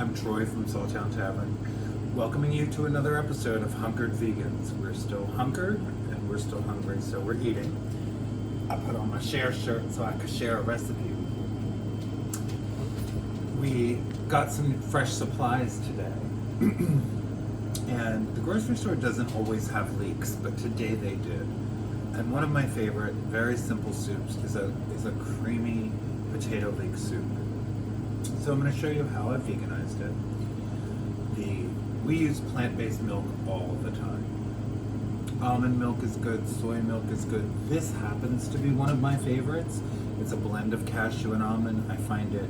I'm Troy from SawTown Tavern, welcoming you to another episode of Hunkered Vegans. We're still hunkered and we're still hungry, so we're eating. I put on my share shirt so I could share a recipe. We got some fresh supplies today. And the grocery store doesn't always have leeks, but today they did. And one of my favorite, very simple soups is a creamy potato leek soup. So I'm going to show you how I veganized it. We use plant-based milk all the time. Almond milk is good, soy milk is good. This happens to be one of my favorites. It's a blend of cashew and almond. I find it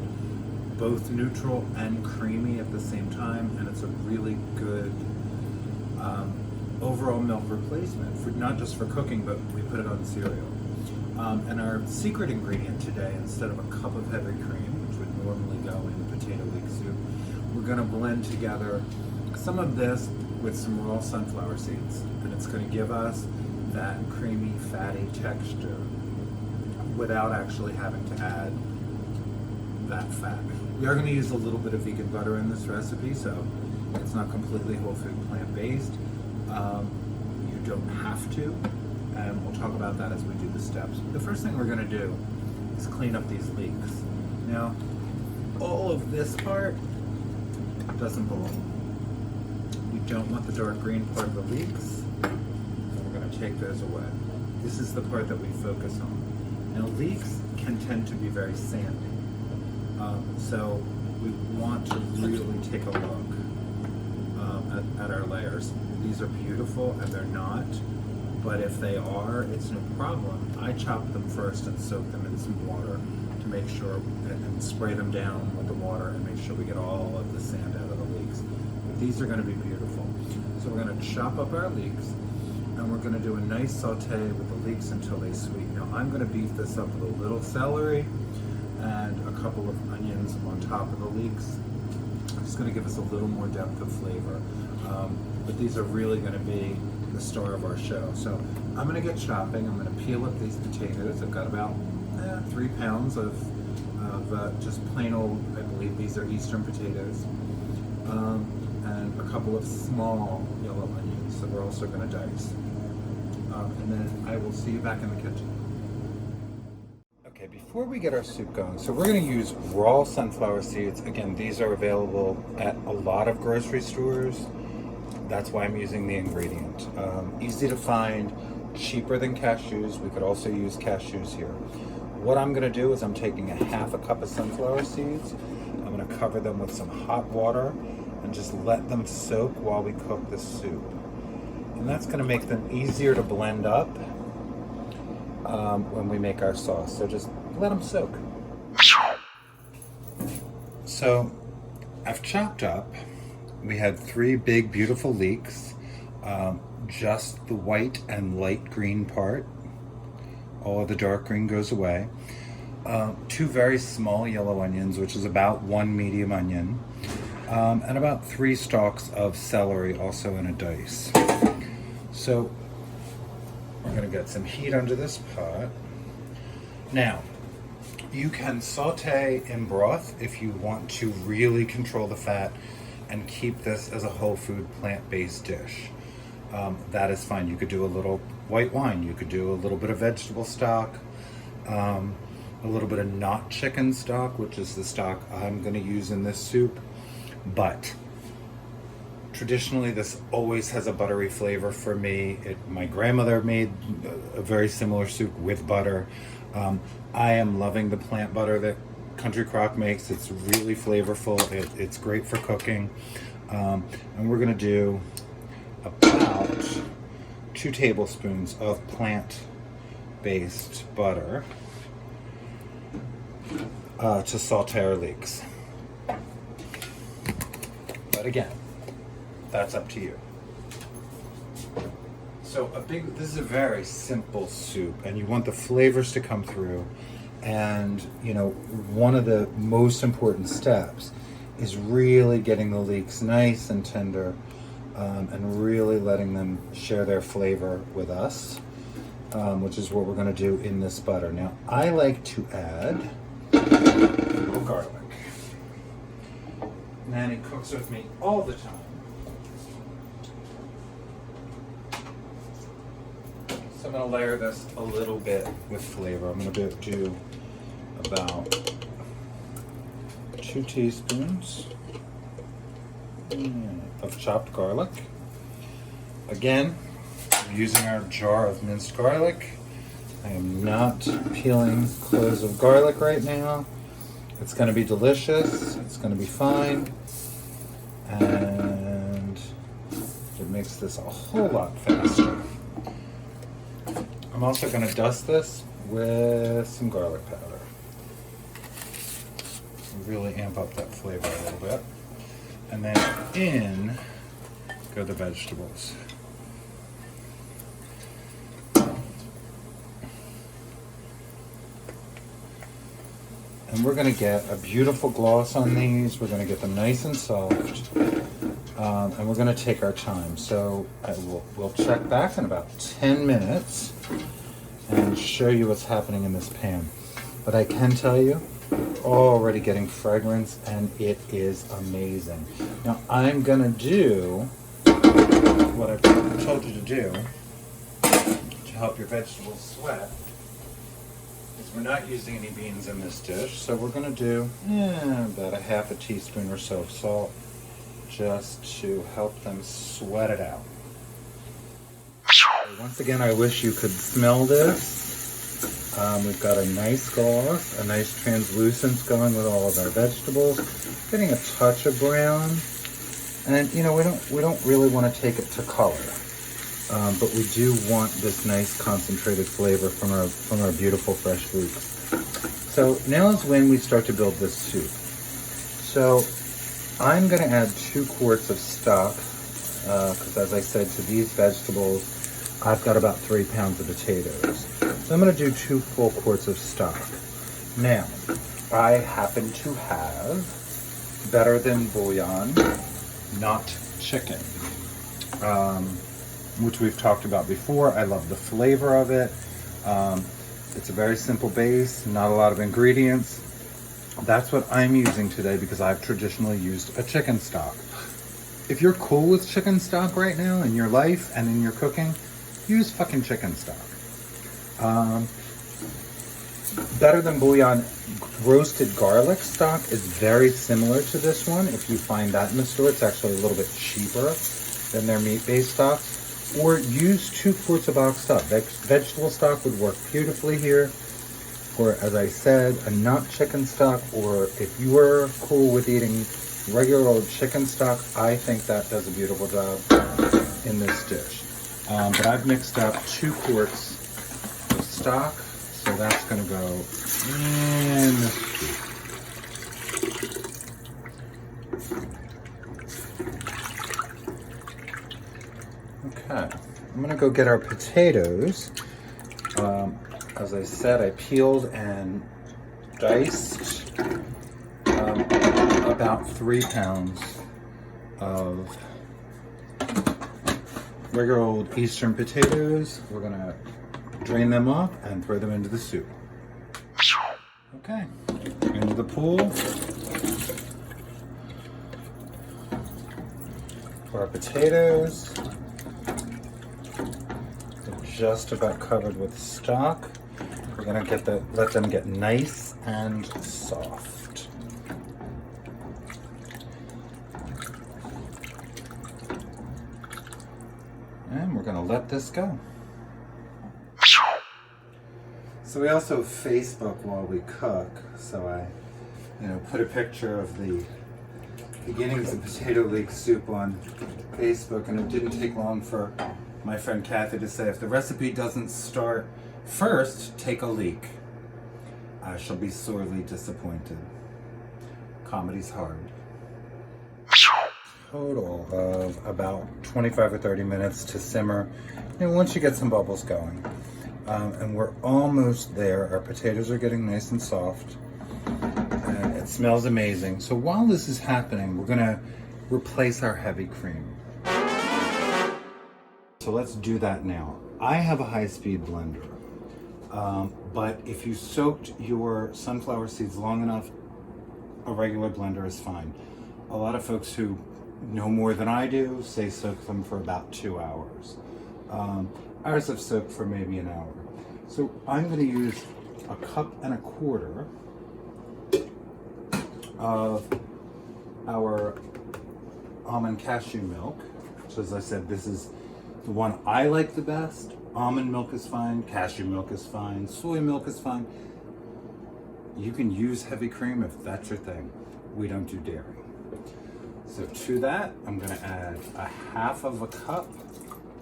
both neutral and creamy at the same time, and it's a really good overall milk replacement, for not just for cooking, but we put it on cereal. And our secret ingredient today, instead of a cup of heavy cream, which would normally go in potato leek soup, we're going to blend together some of this with some raw sunflower seeds, and it's going to give us that creamy, fatty texture without actually having to add that fat. We are going to use a little bit of vegan butter in this recipe, so it's not completely whole food plant-based. You don't have to, and we'll talk about that as we do the steps. The first thing we're going to do is clean up these leeks. Now, all of this part doesn't belong. We don't want the dark green part of the leeks, and we're going to take those away. This is the part that we focus on. Now, leeks can tend to be very sandy, so we want to really take a look at our layers. These are beautiful, and they're not, but if they are, it's no problem. I chop them first and soak them in some water to make sure, and spray them down with the water and make sure we get all of the sand out of the leeks. But these are going to be beautiful. So we're going to chop up our leeks, and we're going to do a nice saute with the leeks until they sweeten. Now I'm going to beef this up with a little celery and a couple of onions on top of the leeks. It's going to give us a little more depth of flavor. But these are really going to be the star of our show. So I'm going to get chopping. I'm going to peel up these potatoes. I've got about 3 pounds of just plain old, I believe these are Eastern potatoes, and a couple of small yellow onions that we're also going to dice. And then I will see you back in the kitchen. Okay, before we get our soup going, so we're going to use raw sunflower seeds. Again, these are available at a lot of grocery stores. That's why I'm using the ingredient. Easy to find, cheaper than cashews. We could also use cashews here. What I'm going to do is I'm taking a half a cup of sunflower seeds. I'm going to cover them with some hot water and just let them soak while we cook the soup. And that's going to make them easier to blend up when we make our sauce. So just let them soak. So I've chopped up. We had 3 big, beautiful leeks, just the white and light green part. All of the dark green goes away. 2 very small yellow onions, which is about 1 medium onion, and about 3 stalks of celery, also in a dice. So we're gonna get some heat under this pot. Now, you can saute in broth if you want to really control the fat and keep this as a whole food plant-based dish. That is fine. You could do a little white wine. You could do a little bit of vegetable stock, a little bit of not chicken stock, which is the stock I'm going to use in this soup. But traditionally, this always has a buttery flavor for me. My grandmother made a very similar soup with butter. I am loving the plant butter that Country Crock makes. It's really flavorful. It's great for cooking. And we're going to do about 2 tablespoons of plant-based butter to saute our leeks. But again, that's up to you. So this is a very simple soup, and you want the flavors to come through. And, you know, one of the most important steps is really getting the leeks nice and tender, and really letting them share their flavor with us, which is what we're going to do in this butter. Now, I like to add a little garlic. Nanny cooks with me all the time. So I'm going to layer this a little bit with flavor. I'm going to do about 2 teaspoons of chopped garlic. Again, I'm using our jar of minced garlic. I am not peeling cloves of garlic right now. It's going to be delicious. It's going to be fine. And it makes this a whole lot faster. I'm also going to dust this with some garlic powder. Really amp up that flavor a little bit. And then in go the vegetables. And we're going to get a beautiful gloss on these. We're going to get them nice and soft. And we're going to take our time. So we'll check back in about 10 minutes and show you what's happening in this pan. But I can tell you, already getting fragrance, and it is amazing. Now I'm going to do what I told you to do to help your vegetables sweat. We're not using any beans in this dish, so we're going to do about a half a teaspoon or so of salt just to help them sweat it out. Once again, I wish you could smell this. We've got a nice gloss, a nice translucence going with all of our vegetables, getting a touch of brown, and you know we don't really want to take it to color. But we do want this nice concentrated flavor from our beautiful fresh leeks. So now is when we start to build this soup. So I'm going to add 2 quarts of stock, because as I said, to these vegetables, I've got about 3 pounds of potatoes. So I'm going to do 2 full quarts of stock. Now, I happen to have Better Than Bouillon, not chicken. Which we've talked about before. I love the flavor of it. It's a very simple base, not a lot of ingredients. That's what I'm using today because I've traditionally used a chicken stock. If you're cool with chicken stock right now in your life and in your cooking, use fucking chicken stock. Better Than Bouillon roasted garlic stock is very similar to this one. If you find that in the store, it's actually a little bit cheaper than their meat-based stocks. Or use 2 quarts of boxed stock. Vegetable stock would work beautifully here. Or, as I said, a not chicken stock. Or if you were cool with eating regular old chicken stock, I think that does a beautiful job in this dish. But I've mixed up 2 quarts of stock, so that's going to go in this soup. Okay, I'm going to go get our potatoes. As I said, I peeled and diced about 3 pounds of regular old Eastern potatoes. We're going to drain them off and throw them into the soup. Okay, into the pool. For our potatoes. Just about covered with stock. We're gonna let them get nice and soft. And we're gonna let this go. So we also Facebook while we cook. So I, put a picture of the beginnings of potato leek soup on Facebook, and it didn't take long for my friend Kathy to say, if the recipe doesn't start first, take a leak. I shall be sorely disappointed. Comedy's hard. Total of about 25 or 30 minutes to simmer. Once you get some bubbles going. And we're almost there. Our potatoes are getting nice and soft. And it smells amazing. So while this is happening, we're gonna replace our heavy cream. So let's do that now. I have a high-speed blender, but if you soaked your sunflower seeds long enough, a regular blender is fine. A lot of folks who know more than I do say soak them for about 2 hours. Ours have soaked for maybe an hour. So I'm going to use a cup and a quarter of our almond cashew milk. So as I said, this is the one I like the best. Almond milk is fine, cashew milk is fine, soy milk is fine. You can use heavy cream if that's your thing. We don't do dairy. So to that, I'm gonna add a half of a cup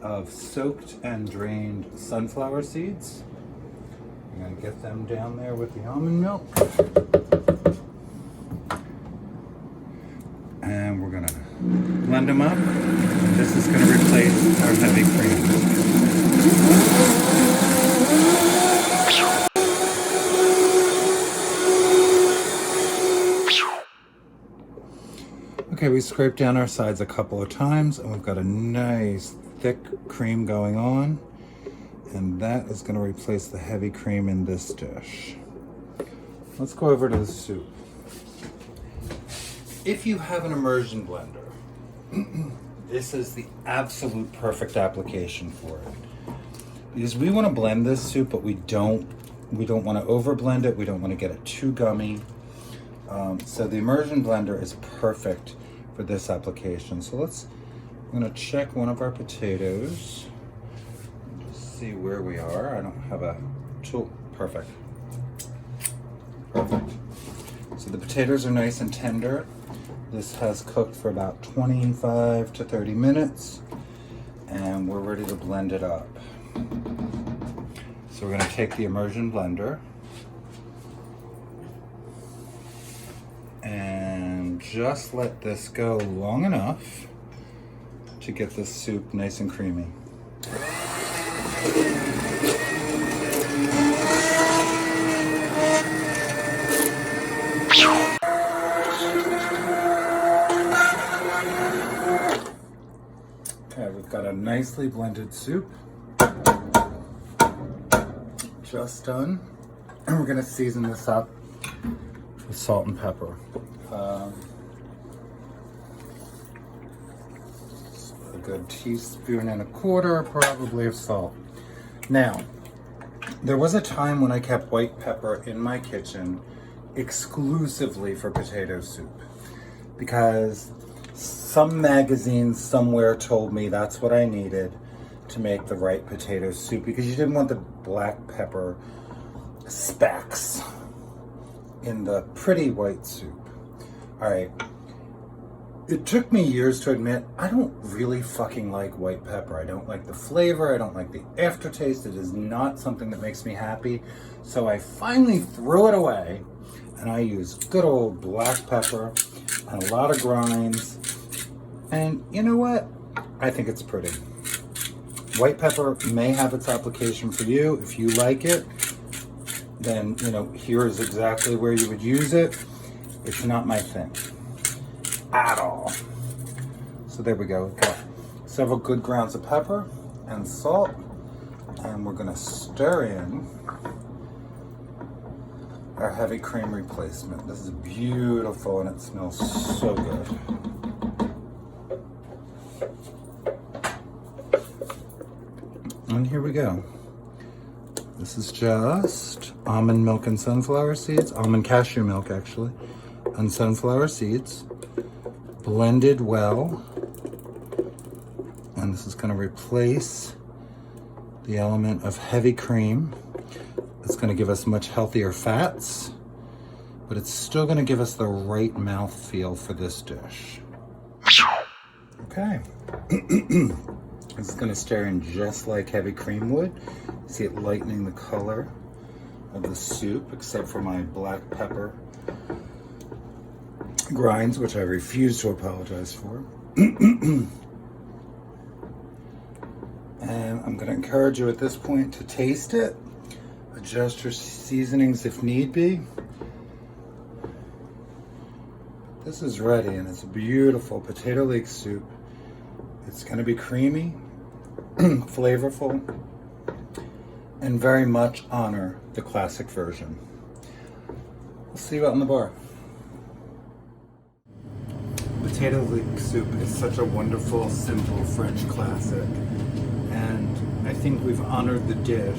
of soaked and drained sunflower seeds. I'm gonna get them down there with the almond milk. And we're gonna blend them up. And this is gonna replace our heavy cream. Okay, we scraped down our sides a couple of times and we've got a nice thick cream going on. And that is gonna replace the heavy cream in this dish. Let's go over to the soup. If you have an immersion blender, this is the absolute perfect application for it. Because we want to blend this soup, but we don't want to over blend it. We don't want to get it too gummy. So the immersion blender is perfect for this application. So I'm going to check one of our potatoes. Just see where we are. I don't have a tool. Perfect. Perfect. So the potatoes are nice and tender. This has cooked for about 25 to 30 minutes and we're ready to blend it up. So we're going to take the immersion blender and just let this go long enough to get this soup nice and creamy. Okay, we've got a nicely blended soup. Just done. And we're gonna season this up with salt and pepper. A good teaspoon and a quarter probably of salt. Now, there was a time when I kept white pepper in my kitchen exclusively for potato soup because some magazine somewhere told me that's what I needed to make the right potato soup because you didn't want the black pepper specks in the pretty white soup. All right. It took me years to admit I don't really fucking like white pepper. I don't like the flavor. I don't like the aftertaste. It is not something that makes me happy. So I finally threw it away and I use good old black pepper and a lot of grinds. And you know what? I think it's pretty. White pepper may have its application for you. If you like it, then, here is exactly where you would use it. It's not my thing at all. So there we go. We've got several good grounds of pepper and salt. And we're gonna stir in our heavy cream replacement. This is beautiful and it smells so good. And here we go. This is just almond milk and sunflower seeds, almond cashew milk actually, and sunflower seeds, blended well. And this is gonna replace the element of heavy cream. It's gonna give us much healthier fats, but it's still gonna give us the right mouthfeel for this dish. Okay. This is gonna stir in just like heavy cream would. See it lightening the color of the soup, except for my black pepper grinds, which I refuse to apologize for. And I'm gonna encourage you at this point to taste it. Adjust your seasonings if need be. This is ready and it's a beautiful potato leek soup. It's gonna be creamy, flavorful, and very much honor the classic version. We'll see you out in the bar. potato leek soup is such a wonderful, simple French classic, and I think we've honored the dish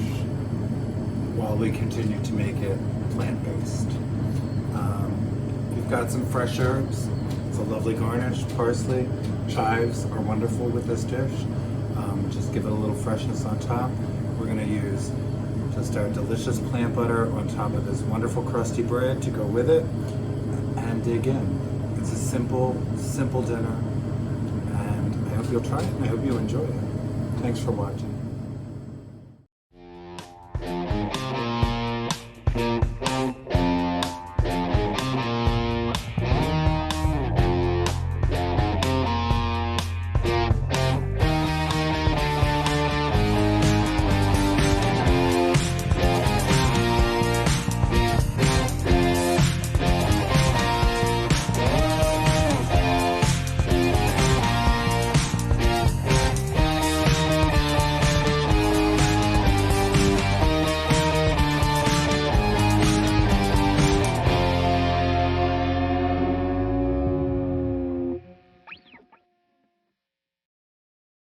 while we continue to make it plant-based. We've got some fresh herbs. It's a lovely garnish. Parsley, chives are wonderful with this dish. Just give it a little freshness on top. We're going to use just our delicious plant butter on top of this wonderful crusty bread to go with it, and dig in. It's a simple, simple dinner, and I hope you'll try it, and I hope you enjoy it. Thanks for watching.